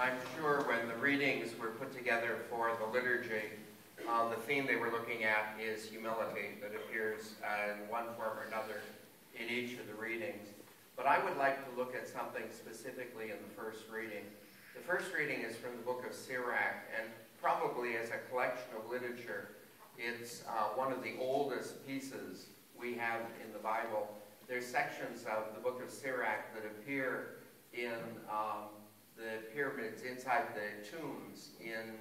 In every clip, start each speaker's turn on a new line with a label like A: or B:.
A: I'm sure when the readings were put together for the liturgy, the theme they were looking at is humility that appears in one form or another in each of the readings. But I would like to look at something specifically in the first reading. The first reading is from the book of Sirach, and probably as a collection of literature, it's one of the oldest pieces we have in the Bible. There's sections of the book of Sirach that appear in the pyramids inside the tombs in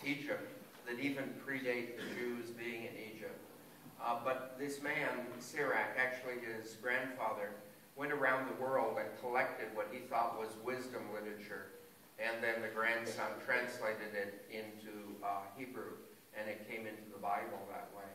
A: Egypt that even predate the Jews being in Egypt. But this man, Sirach, actually his grandfather, went around the world and collected what he thought was wisdom literature, and then the grandson translated it into Hebrew, and it came into the Bible that way.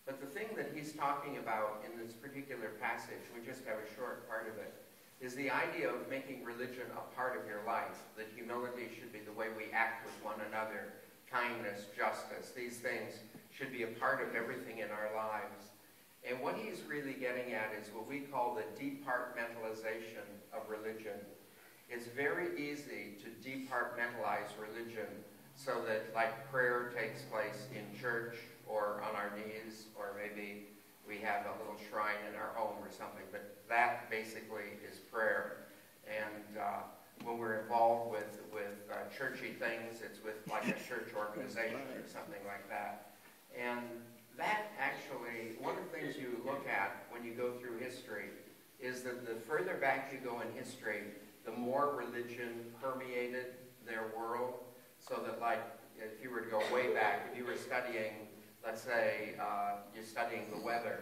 A: But the thing that he's talking about in this particular passage, we just have a short part of it, is the idea of making religion a part of your life, that humility should be the way we act with one another, kindness, justice. These things should be a part of everything in our lives. And what he's really getting at is what we call the departmentalization of religion. It's very easy to departmentalize religion so that, like, prayer takes place in church or on our knees, or maybe we have a little shrine in our home or something, but that basically is prayer. And when we're involved with churchy things, it's with like a church organization or something like that. And that actually, one of the things you look at when you go through history is that the further back you go in history, the more religion permeated their world. So that, like, if you were to go way back, if you were studying, let's say, you're studying the weather,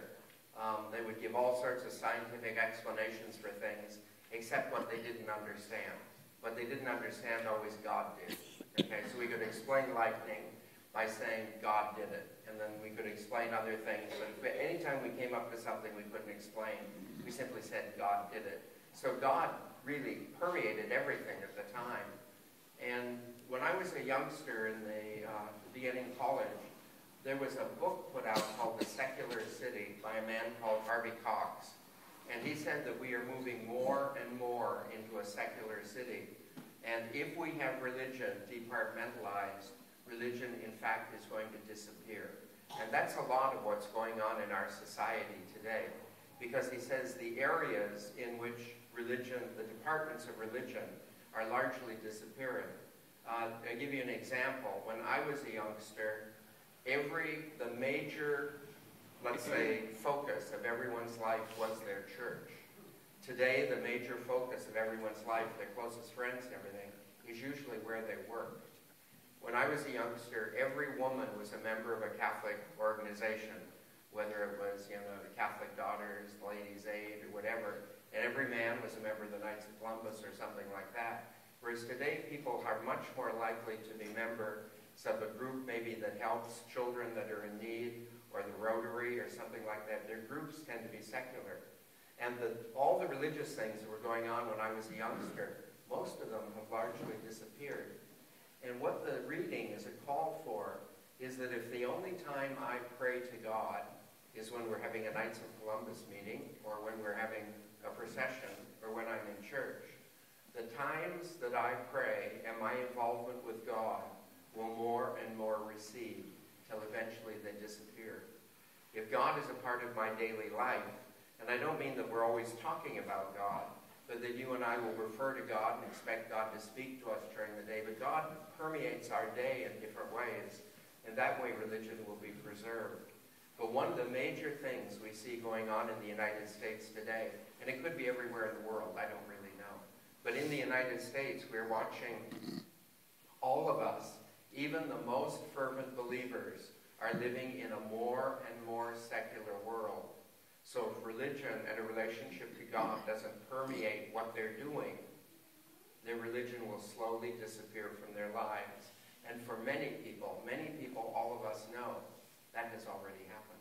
A: they would give all sorts of scientific explanations for things, except what they didn't understand. What they didn't understand, always God did. Okay, so we could explain lightning by saying God did it. And then we could explain other things. But anytime we came up with something we couldn't explain, we simply said God did it. So God really permeated everything at the time. And when I was a youngster in the beginning of college, there was a book put out called The Secular City by a man called Harvey Cox. And he said that we are moving more and more into a secular city. And if we have religion departmentalized, religion, in fact, is going to disappear. And that's a lot of what's going on in our society today. Because he says the areas in which religion, the departments of religion, are largely disappearing. I'll give you an example. When I was a youngster, the major, let's say, focus of everyone's life was their church. Today, the major focus of everyone's life, their closest friends and everything, is usually where they worked. When I was a youngster, every woman was a member of a Catholic organization, whether it was, the Catholic Daughters, Ladies' Aid, or whatever, and every man was a member of the Knights of Columbus or something like that. Whereas today, people are much more likely to be members of a group maybe that helps children that are in need, or the Rotary or something like that. Their groups tend to be secular. And all the religious things that were going on when I was a youngster, most of them have largely disappeared. And what the reading is a call for is that if the only time I pray to God is when we're having a Knights of Columbus meeting, or when we're having a procession, or when I'm in church, the times that I pray and my involvement with God will more and more recede till eventually they disappear. If God is a part of my daily life, and I don't mean that we're always talking about God, but that you and I will refer to God and expect God to speak to us during the day, but God permeates our day in different ways, and that way religion will be preserved. But one of the major things we see going on in the United States today, and it could be everywhere in the world, I don't really know, but in the United States we're watching all of us, even the most fervent believers, are living in a more and more secular world. So if religion and a relationship to God doesn't permeate what they're doing, their religion will slowly disappear from their lives. And for many people, all of us know, that has already happened.